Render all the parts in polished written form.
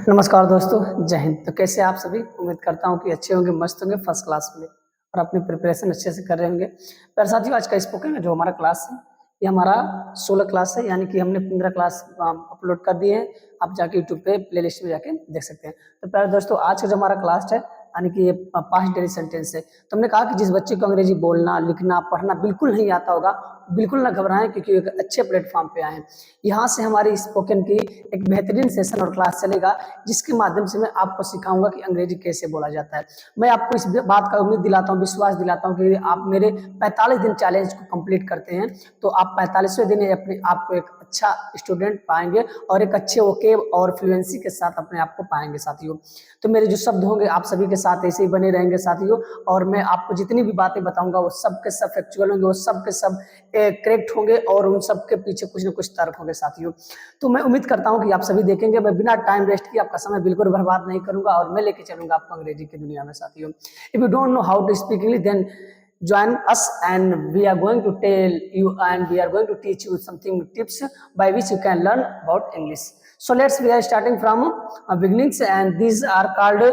नमस्कार दोस्तों, जय हिंद। तो कैसे आप सभी? उम्मीद करता हूँ कि अच्छे होंगे, मस्त होंगे, फर्स्ट क्लास होंगे और अपनी प्रिपरेशन अच्छे से कर रहे होंगे। प्यारे साथियों, आज का स्पोकन में जो हमारा क्लास है, ये हमारा 16 क्लास है, यानी कि हमने 15 क्लास अपलोड कर दिए हैं। आप जाके यूट्यूब पे प्लेलिस्ट में जाके देख सकते हैं। तो प्यारे दोस्तों, आज का जो हमारा क्लास है, यानी कि ये पास्ट डेली सेंटेंस है। तो हमने कहा कि जिस बच्चे को अंग्रेजी बोलना, लिखना, पढ़ना बिल्कुल नहीं आता होगा, बिल्कुल ना घबराएं, क्योंकि एक अच्छे प्लेटफॉर्म पे आए हैं। यहाँ से हमारी स्पोकन की एक बेहतरीन सेशन और क्लास चलेगा, जिसके माध्यम से मैं आपको सिखाऊंगा कि अंग्रेजी कैसे बोला जाता है। मैं आपको इस बात का उम्मीद दिलाता हूँ, विश्वास दिलाता हूँ कि आप मेरे 45 दिन चैलेंज को कंप्लीट करते हैं तो आप 45वें दिन अपने आप को एक अच्छा स्टूडेंट पाएंगे और एक अच्छे वोकेब और फ्लुएंसी के साथ अपने आप को पाएंगे साथियों। तो मेरे जो शब्द होंगे आप सभी के साथ ऐसे ही बने रहेंगे साथियों, और मैं आपको जितनी भी बातें बताऊंगा वो सब के सब फैक्चुअल होंगे, वो सब के सब करेक्ट होंगे और उन सब के पीछे कुछ न कुछ तर्क होंगे साथियों। तो मैं उम्मीद करता हूं कि आप सभी देखेंगे। मैं बिना टाइम वेस्ट किए आपका समय बिल्कुल बर्बाद नहीं करूंगा और मैं लेके चलूंगा आपको अंग्रेजी की दुनिया में साथियों। If you don't know how to speak English, then join us and we are going to tell you and we are going to teach you something tips by which you can learn about English. So we are starting from beginnings, and these are called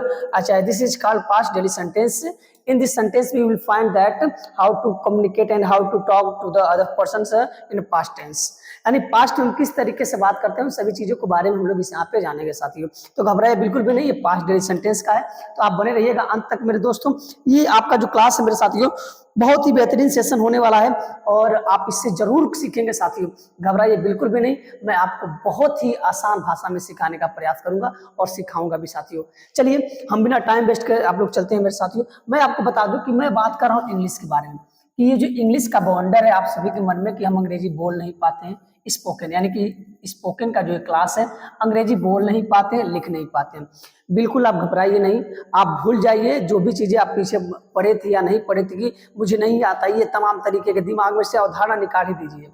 this is called past daily sentence. In this sentence we will find that how to communicate and how to talk to the other persons in past tense, यानी past में किस तरीके से बात करते हैं, सभी चीजों के बारे में हम लोग इस यहाँ पे जानेंगे साथियों। तो घबराए बिल्कुल भी नहीं, ये पास्ट डेली सेंटेंस का है, तो आप बने रहिएगा अंत तक मेरे दोस्तों। ये आपका जो क्लास है मेरे साथियों, बहुत ही बेहतरीन सेशन होने वाला है और आप इससे जरूर सीखेंगे साथियों। घबराइए बिल्कुल भी नहीं, मैं आपको बहुत ही आसान भाषा में सिखाने का प्रयास करूंगा और सिखाऊंगा भी साथियों। चलिए हम बिना टाइम वेस्ट कर आप लोग चलते हैं मेरे साथियों। मैं आपको बता दूं कि मैं बात कर रहा हूँ इंग्लिश के बारे में, कि ये जो इंग्लिश का बवंडर है आप सभी के मन में कि हम अंग्रेजी बोल नहीं पाते हैं, स्पोकन यानी कि स्पोकन का जो क्लास है, अंग्रेजी बोल नहीं पाते हैं, लिख नहीं पाते हैं। बिल्कुल आप घबराइए नहीं, आप भूल जाइए जो भी चीजें आप पीछे पढ़े थे या नहीं पढ़े थे कि मुझे नहीं आता, ये तमाम तरीके के दिमाग में से अवधारणा निकाल ही दीजिए।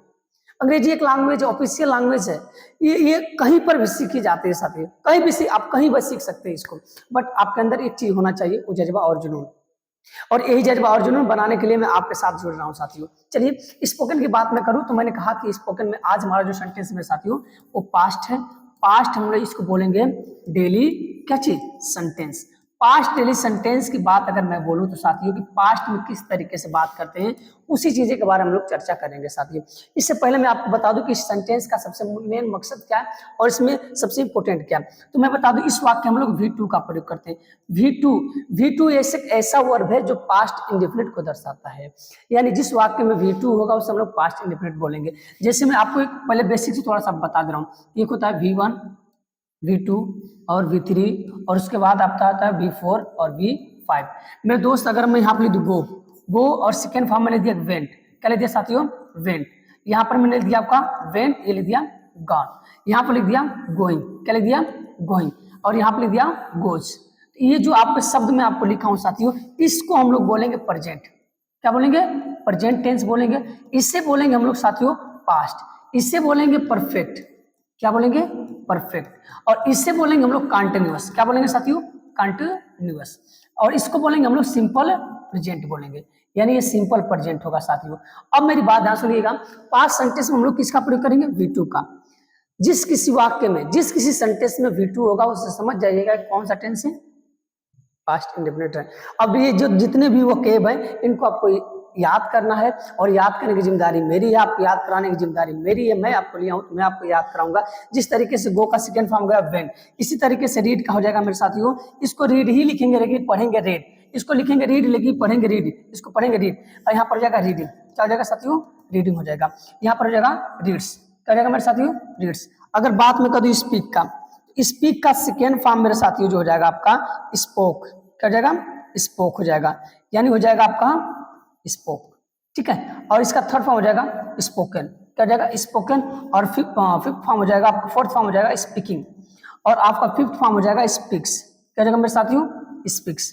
अंग्रेजी एक लैंग्वेज, ऑफिशियल लैंग्वेज है, ये कहीं पर भी सीखी जाती है साथियों, कहीं भी आप कहीं भी सीख सकते हैं इसको। बट आपके अंदर एक चीज होना चाहिए, वो जज्बा और जुनून, और यही जज्बा और जुनून बनाने के लिए मैं आपके साथ जुड़ रहा हूं साथियों। चलिए स्पोकन की बात मैं करूं तो मैंने कहा कि स्पोकन में आज हमारा जो सेंटेंस में साथियों वो पास्ट है। पास्ट हम लोग इसको बोलेंगे डेली क्या चीज, सेंटेंस। पास्ट डेली सेंटेंस की बात अगर मैं बोलूं तो साथियों कि पास्ट में किस तरीके से बात करते हैं, उसी चीजें के बारे में हम लोग चर्चा करेंगे साथियों। इससे पहले मैं आपको बता दूं कि इस सेंटेंस का सबसे मेन मकसद क्या है और इसमें सबसे इंपोर्टेंट क्या है। तो मैं बता दूं, इस वाक्य हम लोग V2 का प्रयोग करते हैं। V2 ऐसा वर्ब है जो पास्ट इंडेफिनिट को दर्शाता है, यानी जिस वाक्य में V2 होगा उसे हम लोग पास्ट इंडेफिनिट बोलेंगे। जैसे मैं आपको एक पहले बेसिक से थोड़ा सा बता दे रहा हूँ। एक होता है V1, V2 और V3, और उसके बाद आपका आता है V4 और V5। मेरे दोस्त अगर मैं यहाँ पर लिख दूँ गो और सेकेंड फॉर्म में लिख दिया वेंट, क्या लिख दिया साथियों, वेंट। यहाँ पर मैंने लिख दिया आपका वेंट, ये लिख दिया गॉन। यहाँ पर लिख दिया गोइंग, क्या लिख दिया गोइंग, और यहाँ पर लिख दिया गोज। ये जो आपके शब्द में आपको लिखा हूँ साथियों, इसको हम लोग बोलेंगे प्रेजेंट। क्या बोलेंगे, प्रेजेंट टेंस बोलेंगे। इससे बोलेंगे हम लोग साथियों पास्ट, इससे बोलेंगे परफेक्ट, क्या बोलेंगे परफेक्ट, और इससे बोलेंगे हम लोग कंटिन्यूअस, क्या बोलेंगे साथियों कंटिन्यूअस, और इसको बोलेंगे हम लोग सिंपल प्रेजेंट बोलेंगे, यानी ये सिंपल प्रेजेंट होगा साथियों। अब मेरी बात ध्यान सुनिएगा, पास्ट सेंटेंस में हम लोग किसका प्रयोग करेंगे, V2 का। जिस किसी वाक्य में, जिस किसी सेंटेंस में V2 होगा उससे समझ जाइएगा कौन सा टेंस है, पास्ट इंडेफिनिट है। अब ये जो जितने भी वो केब है इनको आपको याद करना है, और याद करने की जिम्मेदारी मेरी है, आपको याद कराने की जिम्मेदारी मेरी है। मैं आपको लिया हूं तो मैं आपको याद कराऊंगा। जिस तरीके से गो का सेकंड फॉर्म गया वेंट, इसी तरीके से रीड का हो जाएगा मेरे साथियों। इसको रीड ही लिखेंगे लेकिन पढ़ेंगे रेड, इसको लिखेंगे रीड लेकिन पढ़ेंगे रीड, इसको पढ़ेंगे रीड, और यहाँ पर हो जाएगा रीडिंग, क्या हो जाएगा साथियों, रीडिंग हो जाएगा। यहाँ पर हो जाएगा रीड्स, क्या हो जाएगा मेरे साथियों, रीड्स। अगर बात में कर दूं स्पीक का, स्पीक का सेकेंड फॉर्म मेरे साथियों जो हो जाएगा आपका स्पोक, क्या हो जाएगा, स्पोक हो जाएगा, यानी हो जाएगा आपका स्पोक, ठीक है। और इसका थर्ड फॉर्म हो जाएगा स्पोकन, क्या हो जाएगा स्पोकन, और फिफ्थ फॉर्म हो जाएगा आपका, फोर्थ फॉर्म हो जाएगा स्पीकिंग, और आपका फिफ्थ फॉर्म हो जाएगा स्पीक्स, क्या हो जाएगा मेरे साथियों स्पीक्स।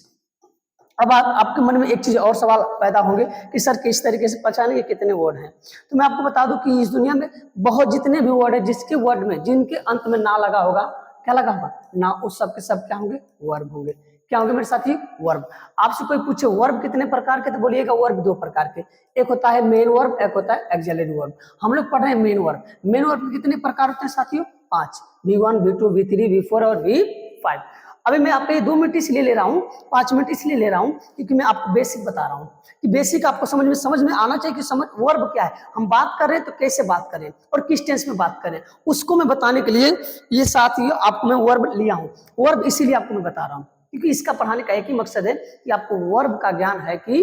अब आपके मन में एक चीज और सवाल पैदा होंगे कि सर किस तरीके से पहचानेंगे कितने वर्ड हैं। तो मैं आपको बता दूं कि इस दुनिया में बहुत जितने भी वर्ड है, जिसके वर्ड में जिनके अंत में ना लगा होगा, क्या लगा होगा ना, उस सब के सब क्या होंगे, वर्ब होंगे। क्या होंगे मेरे साथी, वर्ब। आपसे कोई पूछे वर्ब कितने प्रकार के, तो बोलिएगा वर्ब 2 प्रकार के, एक होता है मेन वर्ब, एक होता है एक्सिलरी वर्ब। हम लोग पढ़ रहे हैं मेन वर्ब। मेन वर्ब कितने प्रकार होते हैं साथियों, 5, V1 V2 V3 V4 और V 5। अभी मैं आपको ये 2 मिनट इसलिए ले रहा हूँ, 5 मिनट इसलिए ले रहा हूँ क्योंकि मैं आपको बेसिक बता रहा हूँ कि बेसिक आपको समझ में आना चाहिए कि समझ वर्ब क्या है, हम बात कर रहे हैं तो कैसे बात करें और किस टेंस में बात करें, उसको मैं बताने के लिए ये साथियों आपको मैं वर्ब लिया हूँ। वर्ब इसीलिए आपको मैं बता रहा हूँ क्योंकि इसका पढ़ाने का एक ही मकसद है कि आपको वर्ब का ज्ञान है कि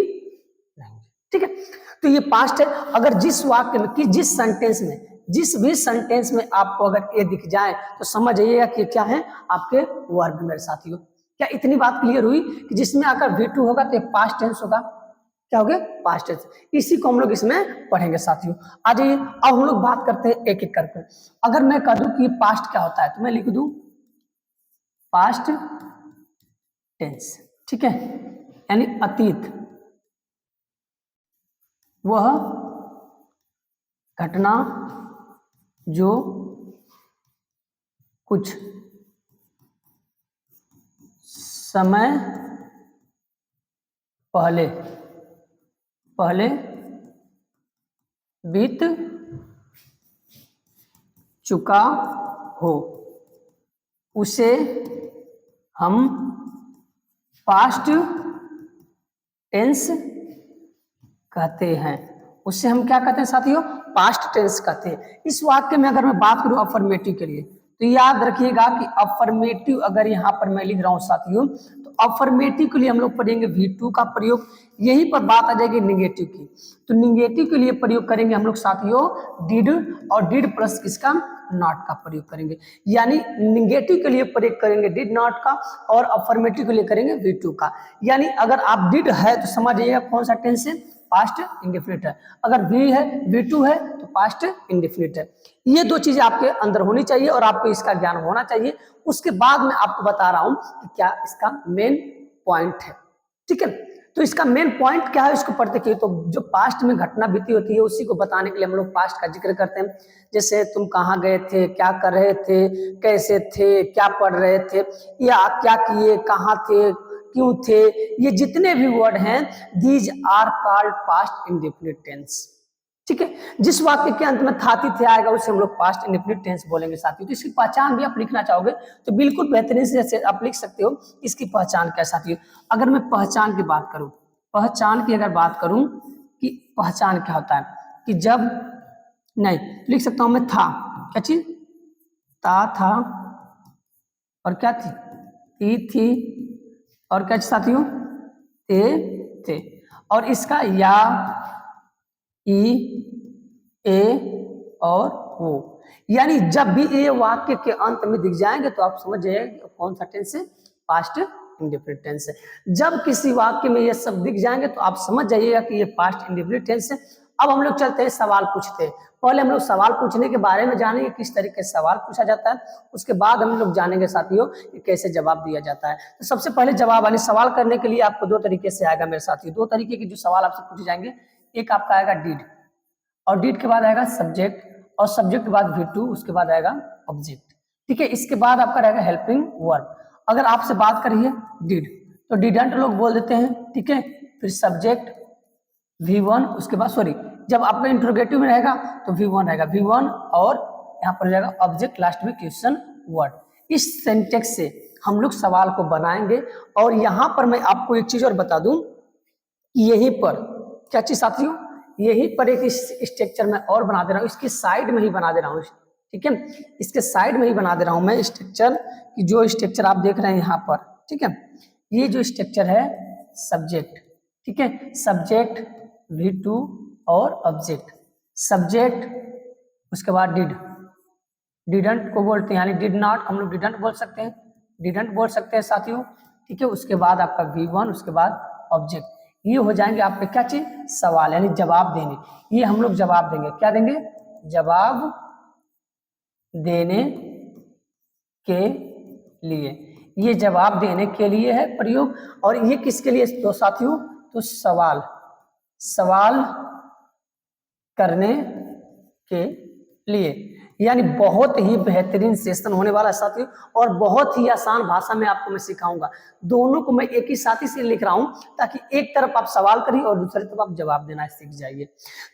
नहीं। ठीक है, तो ये पास्ट है। अगर जिस वाक्य में कि जिस सेंटेंस में जिस भी सेंटेंस में आपको अगर ये दिख जाए तो समझ जाइएगा कि क्या है, आपके वर्ब मेरे साथियों। क्या इतनी बात क्लियर हुई कि जिसमें आकर V2 होगा तो पास्ट टेंस होगा, क्या हो गया, पास्ट टेंस। इसी को हम लोग इसमें पढ़ेंगे साथियों। आ जाइए अब हम लोग बात करते हैं एक एक करके। अगर मैं कह दूं कि पास्ट क्या होता है तो मैं लिख दूं पास्ट टेंस, ठीक है, यानी अतीत, वह घटना जो कुछ समय पहले बीत चुका हो, उसे हम पास्ट टेंस कहते हैं। उससे हम क्या कहते हैं साथियों, पास्ट टेंस कहते हैं। इस वाक्य में अगर मैं बात करूं अफर्मेटिव के लिए तो याद रखिएगा कि अफर्मेटिव अगर यहां पर मैं लिख रहा हूं साथियों तो अफर्मेटिव के लिए हम लोग पढ़ेंगे V2 का प्रयोग। यहीं पर बात आ जाएगी निगेटिव की, तो निगेटिव के लिए प्रयोग करेंगे हम लोग साथियों डिड, और डिड प्लस किसका, नॉट का प्रयोग करेंगे। यानी निगेटिव के लिए प्रयोग करेंगे डिड नॉट का और अफर्मेटिव के लिए करेंगे V2 का। यानी अगर आप डिड है तो समझ जाइएगा कौन सा टेंस है, पास्ट इंडेफिनिट है। अगर V है V2 है तो पास्ट इंडेफिनिट है। ये दो चीजें आपके अंदर होनी चाहिए और आपको इसका ज्ञान होना चाहिए। उसके बाद मैं आपको बता रहा हूं कि क्या इसका मेन पॉइंट है। ठीक है, तो इसका मेन पॉइंट क्या है इसको पढ़ते क्यों, तो जो पास्ट में घटना बीती होती है उसी को बताने के लिए हम लोग पास्ट का जिक्र करते हैं। जैसे तुम कहाँ गए थे, क्या कर रहे थे, कैसे थे, क्या पढ़ रहे थे, या क्या किए, कहाँ थे, क्यों थे, ये जितने भी वर्ड हैं these are called past indefinite tense. ठीक है, जिस वाक्य के अंत में था थी थे आएगा उसे हम लोग पास्ट इंडेफिनिट टेंस बोलेंगे साथियों। तो इसकी पहचान भी आप लिखना चाहोगे तो बिल्कुल बेहतरीन से आप लिख सकते हो इसकी पहचान क्या साथियों। अगर मैं पहचान की बात करूं, पहचान की अगर बात करूं कि पहचान क्या होता है कि जब नहीं लिख सकता हूं मैं था, क्या चीज, था और क्या थी और क्या साथियों, थे और इसका या, ई, ए और ओ, यानी जब भी ये वाक्य के अंत में दिख जाएंगे तो आप समझ जाइए कौन सा टेंस है, पास्ट इंडेफिनिट टेंस है। जब किसी वाक्य में ये सब दिख जाएंगे तो आप समझ जाइएगा कि ये पास्ट इंडेफिनिट टेंस है। अब हम लोग चलते हैं सवाल पूछते हैं। पहले हम लोग सवाल पूछने के बारे में जानेंगे किस तरीके से सवाल पूछा जाता है, उसके बाद हम लोग जानेंगे साथियों कि कैसे जवाब दिया जाता है। तो सबसे पहले जवाब यानी सवाल करने के लिए आपको दो तरीके से आएगा मेरे साथियों, दो तरीके के जो सवाल आपसे पूछे जाएंगे। एक आपका आएगा डिड, और डिड के बाद आएगा सब्जेक्ट, और सब्जेक्ट के बाद V2, उसके बाद आएगा ऑब्जेक्ट। ठीक है, इसके बाद आपका रहेगा हेल्पिंग वर्ब। अगर आपसे बात करिए डिड तो डिडंट लोग बोल देते हैं, ठीक है, फिर सब्जेक्ट V1, उसके बाद सॉरी जब आपका इंट्रोगेटिव में रहेगा तो V1 रहेगा, V1 और यहाँ पर रहेगा ऑब्जेक्ट लास्ट में क्वेश्चन वर्ड। इस सेंटेक्स से हम लोग सवाल को बनाएंगे। और यहाँ पर मैं आपको एक चीज और बता दूं, यहीं पर क्या चीज साथियों, यहीं पर एक स्ट्रक्चर में और बना दे रहा हूँ, इसके साइड में ही बना दे रहा हूँ। ठीक है, इसके साइड में ही बना दे रहा हूँ मैं स्ट्रक्चर कि जो स्ट्रक्चर आप देख रहे हैं यहाँ पर, ठीक है, ये जो स्ट्रक्चर है सब्जेक्ट, ठीक है, सब्जेक्ट V2 और ऑब्जेक्ट, सब्जेक्ट उसके बाद डिड, डिडंट को बोलते हैं यानी डिड नॉट, हम लोग डिडंट बोल सकते हैं, डिडंट बोल सकते हैं साथियों। ठीक है, उसके बाद आपका V1, उसके बाद ऑब्जेक्ट, ये हो जाएंगे आपके क्या चीज, सवाल यानी जवाब देने। ये हम लोग जवाब देंगे, क्या देंगे, जवाब देने के लिए, ये जवाब देने के लिए है प्रयोग। और ये किसके लिए तो साथियों, तो सवाल करने के लिए, यानी बहुत ही बेहतरीन सेशन होने वाला है साथियों, और बहुत ही आसान भाषा में आपको मैं सिखाऊंगा। दोनों को मैं एक ही साथी से लिख रहा हूं ताकि एक तरफ आप सवाल करिए और दूसरी तरफ आप जवाब देना सीख जाइए।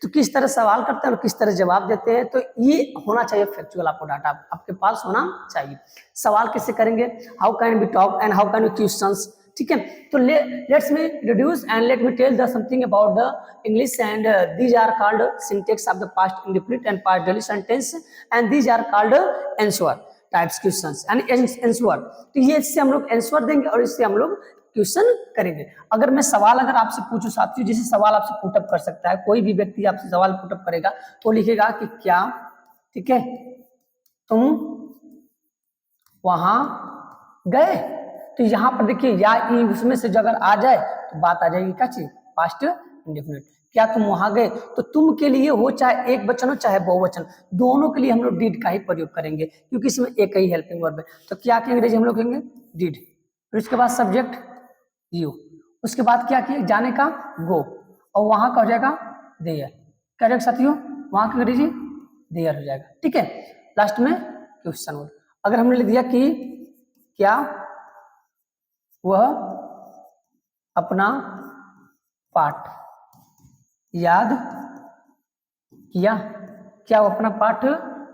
तो किस तरह सवाल करते हैं और किस तरह जवाब देते हैं, तो ये होना चाहिए फैक्चुअल, आपको डाटा आपके पास होना चाहिए। सवाल कैसे करेंगे, how can we talk and how can we questions, ठीक है। तो let's me introduce and let me tell the something about the English and these are called syntax of the past indefinite and past daily sentence and these are called answer types questions and answer. तो ये इससे हम लोग answer देंगे और इससे हम लोग क्वेश्चन करेंगे। अगर मैं सवाल अगर आपसे पूछूं साथियों, जैसे सवाल आपसे पुटअप कर सकता है, कोई भी व्यक्ति आपसे सवाल पुटअप करेगा तो लिखेगा कि क्या, ठीक है, तुम वहां गए। तो यहाँ पर देखिए या उसमें से जो अगर आ जाए तो बात आ जाएगी क्या चीज, पास्ट इंडेफिनिट। क्या तुम वहां गए, तो तुम के लिए हो चाहे एक वचन हो चाहे बहुवचन, दोनों के लिए हम लोग डिड का ही प्रयोग करेंगे क्योंकि इसमें एक ही हेल्पिंग वर्ब है। तो क्या के अंग्रेजी हम लोग कहेंगे डिड, फिर उसके बाद सब्जेक्ट यू, उसके बाद क्या किया जाने का गो, और वहां का हो जाएगा देयर। क्या जाएगा साथियों, वहां का अंग्रेजी देयर हो जाएगा, ठीक है। लास्ट में क्वेश्चन वर्ड। अगर हमने लिख दिया कि क्या वह अपना पाठ याद किया, क्या वो अपना पाठ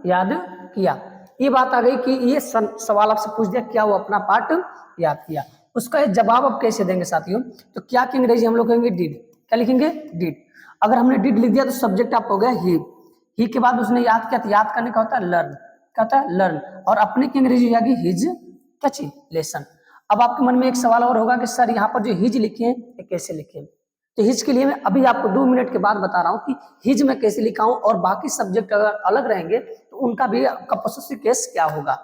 याद किया, ये बात आ गई कि ये सवाल आपसे पूछ दिया क्या वो अपना पाठ याद किया। उसका जवाब आप कैसे देंगे साथियों, तो क्या की अंग्रेजी हम लोग कहेंगे डिड। क्या लिखेंगे डिड। अगर हमने डिड लिख दिया तो सब्जेक्ट आप हो गया ही के बाद उसने याद किया, तो याद करने का होता है लर्न, क्या होता है लर्न, और अपने की अंग्रेजी हो जाएगी हिज क्या चीज लेसन। अब आपके मन में एक सवाल और होगा कि सर यहाँ पर जो हिज लिखे हैं ये कैसे लिखे हैं, तो हिज के लिए मैं अभी आपको 2 मिनट के बाद बता रहा हूँ कि हिज में कैसे लिखा हूं, और बाकी सब्जेक्ट अगर अलग रहेंगे तो उनका भी आपका पोसेसिव केस क्या होगा।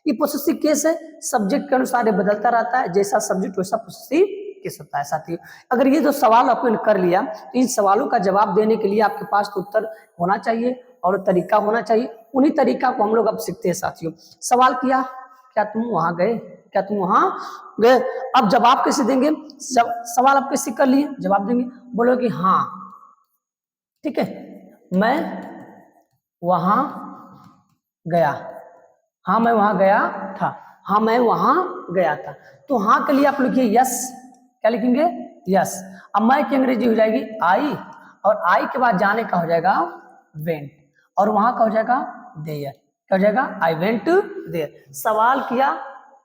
ये पोसेसिव केस है, सब्जेक्ट के अनुसार ये बदलता रहता है, जैसा सब्जेक्ट वैसा पोसेसिव केस होता है साथियों। अगर ये जो सवाल आपने कर लिया तो इन सवालों का जवाब देने के लिए आपके पास तो उत्तर होना चाहिए और तरीका होना चाहिए। उन्हीं तरीका को हम लोग अब सीखते हैं साथियों। सवाल किया क्या तुम वहां गए, क्या तुम वहां गए, अब जवाब कैसे देंगे, सवाल आप कैसे कर लिए, जवाब देंगे, बोलो कि हाँ, ठीक है, मैं वहां गया, हाँ मैं वहां गया था, हाँ मैं वहां गया था। तो हाँ के लिए आप लिखिए यस, क्या लिखेंगे यस। अब मैं की अंग्रेजी हो जाएगी आई, और आई के बाद जाने का हो जाएगा वेंट, और वहां का हो जाएगा देयर। क्या हो जाएगा आई वेंट देयर। सवाल किया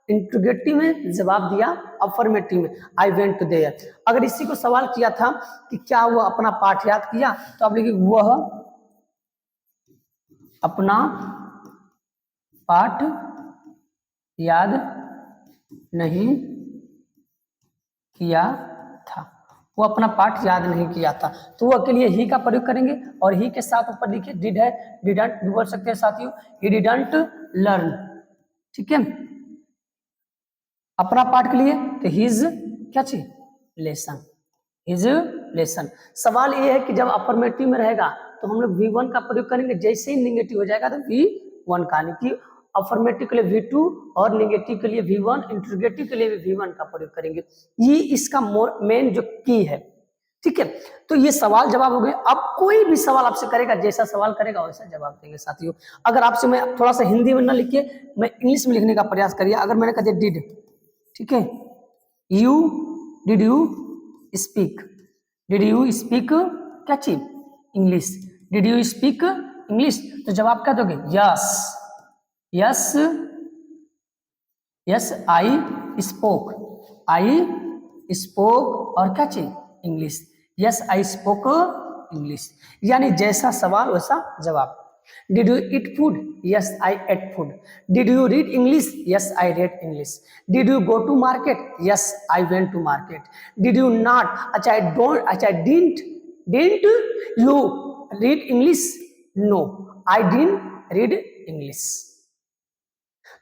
इंट्रोगेटिव में, जवाब दिया अफर्मेटिव में, आई वेंट देयर। अगर इसी को सवाल किया था कि क्या वो अपना पाठ याद किया, तो आप लिखिए वह अपना पाठ याद नहीं किया था, वो अपना पाठ याद नहीं किया था। तो वह के लिए ही का प्रयोग करेंगे, और ही के साथ ऊपर लिखिए डिड है, डिडंट भी बोल सकते हैं साथियों, ही डिडंट लर्न, ठीक है। अपना पाठ के लिए तो हिज क्या चीज लेसन, हिज लेसन। सवाल ये है कि जब अफर्मेटिव में रहेगा तो हम लोग V1 का प्रयोग करेंगे, जैसे ही निगेटिव हो जाएगा तो V1 का, यानी कि अफर्मेटिव के लिए V2 और निगेटिव के लिए V1, इंट्रोगेटिव के लिए भी V1 का प्रयोग करेंगे। ये इसका मेन जो की है, ठीक है। तो ये सवाल जवाब हो गए। अब कोई भी सवाल आपसे करेगा, जैसा सवाल करेगा वैसा जवाब देंगे साथियों। अगर आपसे मैं थोड़ा सा हिंदी में ना लिखिए, मैं इंग्लिश में लिखने का प्रयास करिए। अगर मैंने कहा डिड, ठीक है, you did you speak, did you speak क्या चीज English, did you speak English, तो जवाब क्या दोगे yes, yes, yes I spoke, I spoke और क्या चीज English, yes I spoke English. यानी जैसा सवाल वैसा जवाब। Did you eat food? Yes, I ate food. Did you read English? Yes, I read English. Did you go to market? Yes, I went to market. Did you not? अच्छा, I don't. अच्छा, didn't you read English? No, I didn't read English.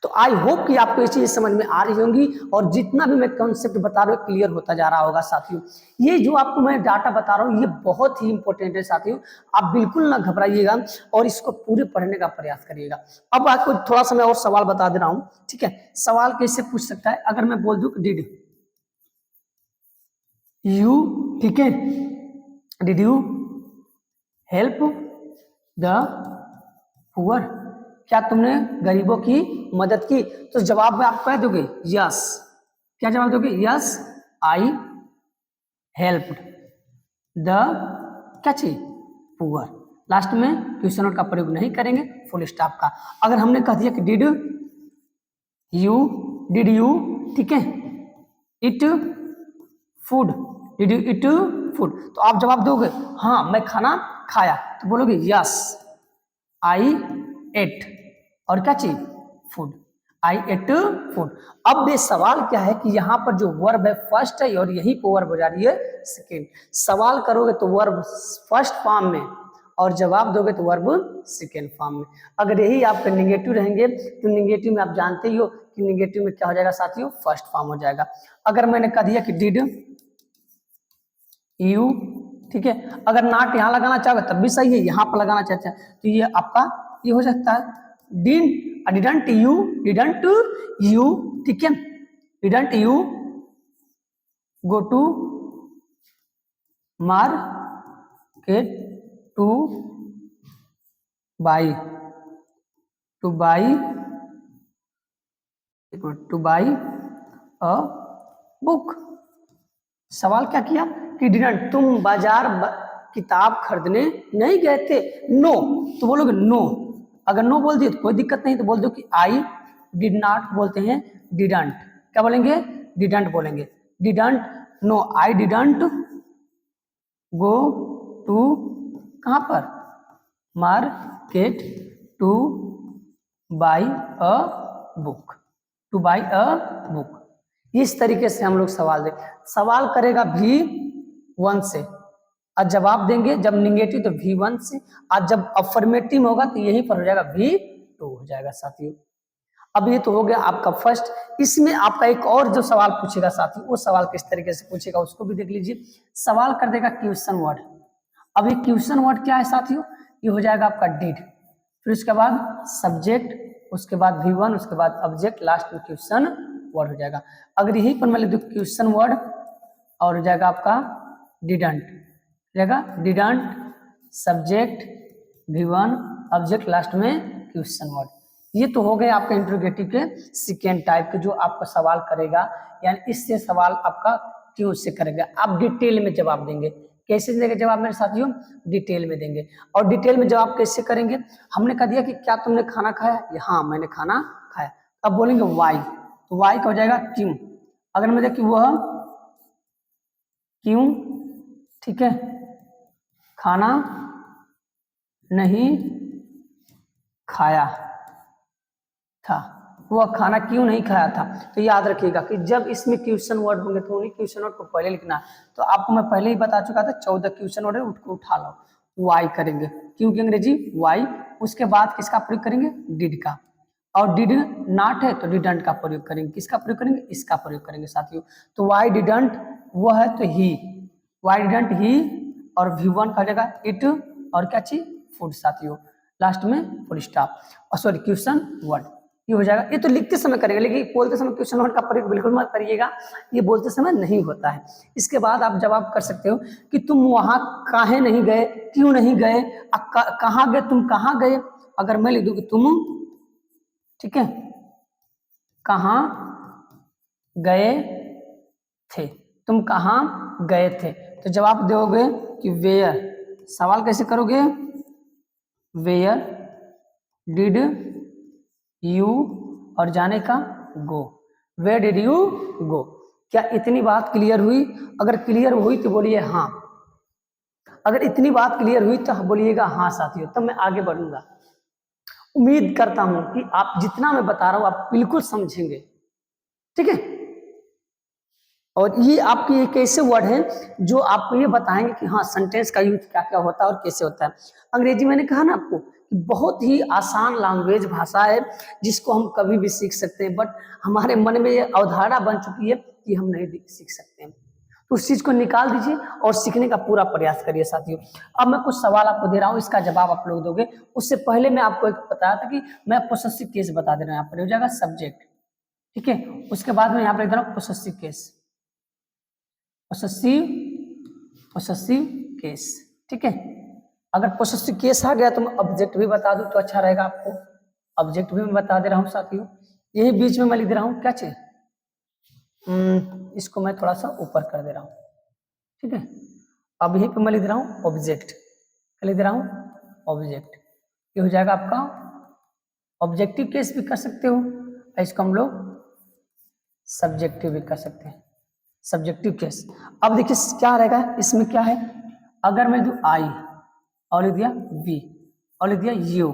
तो I hope कि आपको ये चीज समझ में आ रही होंगी, और जितना भी मैं कॉन्सेप्ट बता रहा हूँ क्लियर होता जा रहा होगा साथियों। ये जो आपको मैं डाटा बता रहा हूँ ये बहुत ही इंपॉर्टेंट है साथियों, आप बिल्कुल ना घबराइएगा और इसको पूरे पढ़ने का प्रयास करिएगा। अब आपको थोड़ा सा मैं और सवाल बता दे रहा हूँ, ठीक है। सवाल कैसे पूछ सकता है, अगर मैं बोल दूं डिड यू, ठीक है, did you help the poor, क्या तुमने गरीबों की मदद की? तो जवाब में आप कह दोगे यस। क्या जवाब दोगे? यस आई हेल्प्ड द क्या चीज? पुअर। लास्ट में क्वेश्चन वर्ड का प्रयोग नहीं करेंगे, फुल स्टॉप का। अगर हमने कह दिया कि डिड यू, ठीक है, it food, did you it food, तो आप जवाब दोगे हाँ मैं खाना खाया, तो बोलोगे यस आई एट, और क्या चीज? फूड, आई एट फूड। अब ये सवाल क्या है कि यहाँ पर जो वर्ब है फर्स्ट है और यही पर वर्ब हो जा रही है सेकेंड। सवाल करोगे तो वर्ब फर्स्ट फॉर्म में और जवाब दोगे तो वर्ब सेकेंड फॉर्म में। अगर यही आपके निगेटिव रहेंगे तो निगेटिव में आप जानते ही हो कि निगेटिव में क्या हो जाएगा साथियों? फर्स्ट फॉर्म हो जाएगा। अगर मैंने कह दिया कि डिड यू, ठीक है, अगर नॉट यहाँ लगाना चाहोगे तब भी सही है, यहाँ पर लगाना चाहते हैं तो ये आपका ये हो सकता है डिडंट यू, ठीक है, didn't you go to market to buy a book. सवाल क्या किया कि डिडंट, तुम बाजार किताब खरीदने नहीं गए थे। नो, तो बोलोगे नो। अगर नो बोल दिए तो कोई दिक्कत नहीं, तो बोल दो कि आई डिड नॉट, बोलते हैं डिडंट। क्या बोलेंगे? डिडंट बोलेंगे। Didn't, no I didn't go to, कहाँ पर? Market to buy a book, to buy a book. इस तरीके से हम लोग सवाल दे, सवाल करेगा V1 से और जवाब देंगे जब निगेटिव तो V1 से, और जब अफर्मेटिव होगा तो यहीं पर हो जाएगा V2 हो जाएगा साथियों। अब ये तो हो गया आपका फर्स्ट। इसमें आपका एक और जो सवाल पूछेगा साथियों, वो सवाल किस तरीके से पूछेगा उसको भी देख लीजिए। सवाल कर देगा क्वेश्चन वर्ड। अब ये क्वेश्चन वर्ड क्या है साथियों? ये हो जाएगा आपका डिड, फिर उसके बाद सब्जेक्ट, उसके बाद V1, उसके बाद ऑब्जेक्ट, लास्ट में क्वेश्चन वर्ड हो जाएगा। अगर यही पर मैं लिख दूं क्वेश्चन वर्ड और हो जाएगा आपका डिडंट, जाएगा didn't subject V1 object, last में क्वेश्चन वर्ड। ये तो हो गए आपका इंट्रोगेटिव के सेकेंड टाइप के जो आपका सवाल करेगा, यानी इससे सवाल आपका क्यों से करेगा। आप डिटेल में जवाब देंगे। कैसे देंगे जवाब मेरे साथियों? डिटेल में देंगे। और डिटेल में जवाब कैसे करेंगे? हमने कह दिया कि क्या तुमने खाना खाया? हाँ मैंने खाना खाया। अब बोलेंगे वाई, तो वाई का हो जाएगा क्यों। अगर मैं देखिए वह क्यों, ठीक है, खाना नहीं खाया था, वह खाना क्यों नहीं खाया था। तो याद रखिएगा कि जब इसमें क्वेश्चन वर्ड होंगे तो उन्हीं क्वेश्चन वर्ड को पहले लिखना है। तो आपको मैं पहले ही बता चुका था 14 क्वेश्चन वर्ड है, उसको उठा लो। वाई करेंगे, क्यों की अंग्रेजी वाई। उसके बाद किसका प्रयोग करेंगे? डिड का। और डिड नॉट है तो डिडंट का प्रयोग करेंगे। किसका प्रयोग करेंगे? इसका प्रयोग करेंगे साथियों। तो वाई डिडंट, वो है तो ही, वाई डिडंट ही, और V1 का जगह इट, और क्या चीज? फूड साथियों, लास्ट में फुल स्टॉप, और सॉरी क्वेश्चन वर्ड। ये हो जाएगा। ये तो लिखते समय करेंगे, लेकिन बोलते समय क्वेश्चन वर्ड का प्रयोग बिल्कुल मत करिएगा, ये बोलते समय नहीं होता है। इसके बाद आप जवाब कर सकते हो कि तुम वहां काहे नहीं गए, क्यों नहीं गए, कहाँ गए, तुम कहाँ गए। अगर मैं लिख दूं कि तुम, ठीक है, कहाँ गए थे, तुम कहाँ गए थे, तो जवाब दोगे कि वेयर। सवाल कैसे करोगे? वेयर डिड यू, और जाने का गो, वेयर डिड यू गो। क्या इतनी बात क्लियर हुई? अगर क्लियर हुई तो बोलिए हाँ, अगर इतनी बात क्लियर हुई तो बोलिएगा हाँ साथियों, तब मैं आगे बढ़ूंगा। उम्मीद करता हूं कि आप जितना मैं बता रहा हूं आप बिल्कुल समझेंगे, ठीक है। और ये आपके एक ऐसे वर्ड हैं जो आपको ये बताएंगे कि हाँ सेंटेंस का यूज क्या क्या होता है और कैसे होता है। अंग्रेजी मैंने कहा ना आपको कि बहुत ही आसान लैंग्वेज भाषा है जिसको हम कभी भी सीख सकते हैं, बट हमारे मन में ये अवधारणा बन चुकी है कि हम नहीं सीख सकते हैं। तो उस चीज को निकाल दीजिए और सीखने का पूरा प्रयास करिए साथियों। अब मैं कुछ सवाल आपको दे रहा हूँ, इसका जवाब आप लोग दोगे। उससे पहले मैं आपको एक बताया था कि मैं पोसेसिव केस बता दे रहा हूँ। यहाँ पर हो जाएगा सब्जेक्ट, ठीक है, उसके बाद में यहाँ पर लिख रहा हूँ पोसेसिव केस, पोसेसिव केस, ठीक है। अगर पोसेसिव केस आ गया तो मैं ऑब्जेक्ट भी बता दूं तो अच्छा रहेगा आपको। ऑब्जेक्ट भी मैं बता दे रहा हूँ साथियों। यही बीच में मैं लिख दे रहा हूँ क्या चीज, इसको मैं थोड़ा सा ऊपर कर दे रहा हूँ, ठीक है। अब यहीं पे मैं लिख दे रहा हूँ ऑब्जेक्ट, क्या लिख दे रहा हूँ ऑब्जेक्ट। ये हो जाएगा आपका ऑब्जेक्टिव केस भी कर सकते हो, इसको हम लोग सब्जेक्टिव भी कर सकते हैं, सब्जेक्टिव केस। अब देखिए क्या रहेगा इसमें, क्या है, अगर मैं दूं आई और लिख दिया वी और लिख दिया you,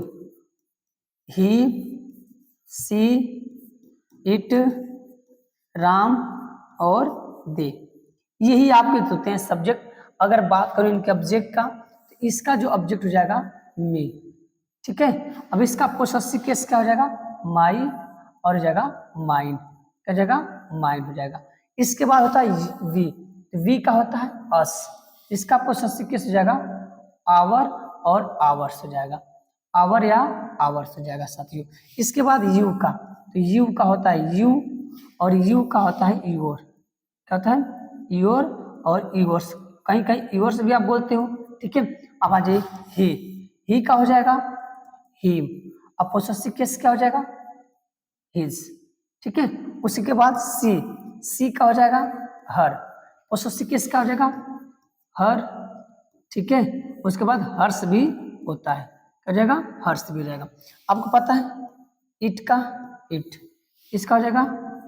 he, she, it, Ram और दे, यही आपके होते हैं सब्जेक्ट। अगर बात करूं इनके ऑब्जेक्ट का, तो इसका जो ऑब्जेक्ट हो जाएगा मी, ठीक है। अब इसका पोसेसिव केस क्या हो जाएगा, माई, और हो जाएगा माइंड, क्या हो जाएगा माइंड हो जाएगा। इसके बाद होता है वी, वी का होता है अस, इसका पोसेसिव केस हो जाएगा आवर और आवर्स हो जाएगा, आवर या आवर्स हो जाएगा साथियों। इसके बाद यू का, तो यू का होता है यू और यू का होता है यूर, क्या होता है यूर और यूर्स, कहीं कहीं यूर्स भी आप बोलते हो, ठीक है। अब आ जाइए ही का हो जाएगा हिम, अब पोसेसिव केस क्या हो जाएगा हिज, ठीक है। उसी के बाद सी, सी का हो जाएगा हर, पोसेसिव केस क्या हो जाएगा हर, ठीक है। उसके बाद हर्ष भी होता है, क्या हो जाएगा हर्ष भी हो जाएगा। आपको पता है इट का इट, इसका हो जाएगा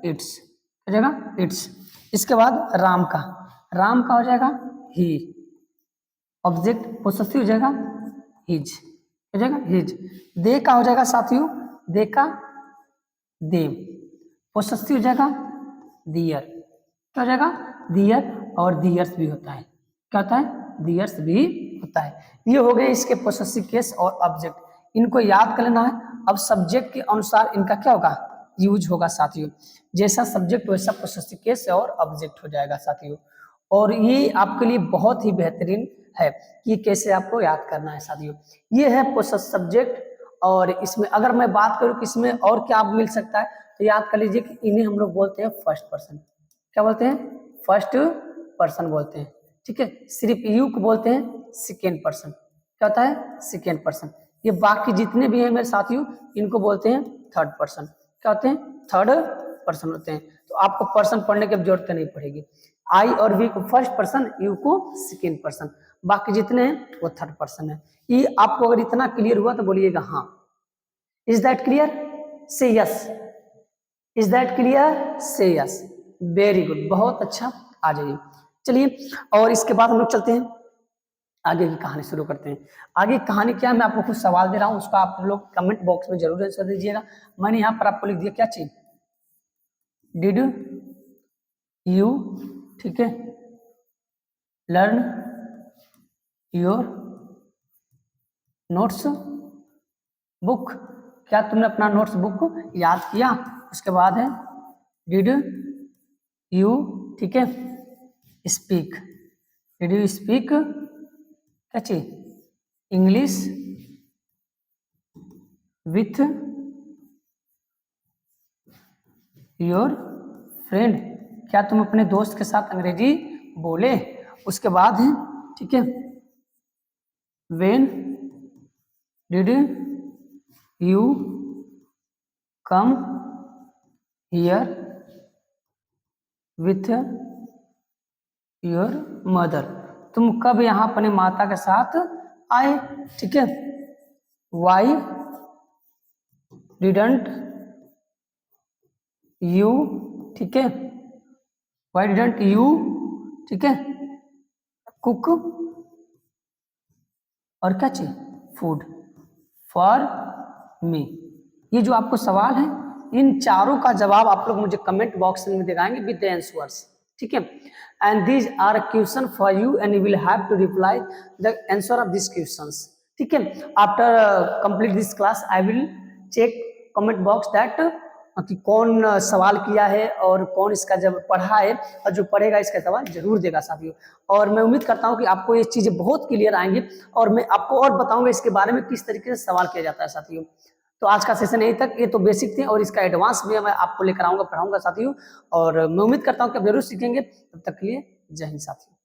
इट्स, हो जाएगा इट्स। इसके बाद राम का, राम का हो जाएगा ही, ऑब्जेक्ट पोसेसिव हो जाएगा हिज, हो जाएगा हिज। दे का हो जाएगा साथियों, दे का देम, पोसेसिव हो जाएगा दियर, क्या हो जाएगा दियर, और दियर्स भी होता है, क्या होता है दियर्स भी होता है। ये हो गए इसके पोसेसिव केस और ऑब्जेक्ट, इनको याद कर लेना है। अब सब्जेक्ट के अनुसार इनका क्या होगा यूज होगा साथियों, जैसा सब्जेक्ट वैसा पोसेसिव केस और ऑब्जेक्ट हो जाएगा साथियों। और ये आपके लिए बहुत ही बेहतरीन है कि कैसे आपको याद करना है साथियों। ये है पोसेसिव सब्जेक्ट, और इसमें अगर मैं बात करूं कि इसमें और क्या मिल सकता है, तो याद कर लीजिए कि इन्हें हम लोग बोलते हैं फर्स्ट पर्सन, क्या बोलते हैं फर्स्ट पर्सन बोलते हैं, ठीक है। सिर्फ यू को बोलते हैं सेकेंड पर्सन, क्या होता है सेकेंड पर्सन। ये बाकी जितने भी हैं मेरे साथियों इनको बोलते हैं थर्ड पर्सन, क्या होते हैं थर्ड पर्सन होते हैं। तो आपको पर्सन पढ़ने की जरूरत नहीं पड़ेगी, आई और वी को फर्स्ट पर्सन, यू को सेकेंड पर्सन, बाकी जितने हैं वो थर्ड पर्सन है। ये आपको अगर इतना क्लियर हुआ तो बोलिएगा हाँ। इज दैट क्लियर, से यस, इज दैट क्लियर, से यस, वेरी गुड, बहुत अच्छा। आ जाइए, चलिए और इसके बाद हम लोग चलते हैं आगे की कहानी शुरू करते हैं। आगे कहानी क्या है, मैं आपको कुछ सवाल दे रहा हूं, उसका आप लोग कमेंट बॉक्स में जरूर आंसर दीजिएगा। मैंने यहाँ पर आपको लिख दिया क्या चीज, डिड यू, ठीक है, लर्न योर नोट्स बुक, क्या तुमने अपना नोट्स बुक याद किया। उसके बाद है डिड यू, ठीक है, स्पीक, डिड यू स्पीक क्या चीज इंग्लिश विथ योर फ्रेंड, क्या तुम अपने दोस्त के साथ अंग्रेजी बोले। उसके बाद है, ठीक है, when did you come here with your mother, तुम कब यहाँ अपने माता के साथ आए, ठीक है। वाई डिडंट यू, ठीक है, वाई डिडंट यू, ठीक है, कुक और क्या चाहिए फूड फॉर मी। ये जो आपको सवाल है इन चारों का जवाब आप लोग मुझे कमेंट बॉक्स में दिखाएंगे विद द आंसर्स, ठीक है। And these are question for you and you will have to reply the answer of this questions, ठीक है। After complete this class I will check comment box that कि कौन सवाल किया है और कौन इसका जब पढ़ा है, और जो पढ़ेगा इसका सवाल जरूर देगा साथियों। और मैं उम्मीद करता हूं कि आपको ये चीजें बहुत क्लियर आएंगी, और मैं आपको और बताऊंगा इसके बारे में किस तरीके से सवाल किया जाता है साथियों। तो आज का सेशन यहीं तक, ये तो बेसिक थे और इसका एडवांस भी मैं आपको लेकर आऊंगा, पढ़ाऊंगा साथियों। और मैं उम्मीद करता हूं कि आप जरूर सीखेंगे। तब तक के लिए जय हिंद साथियों।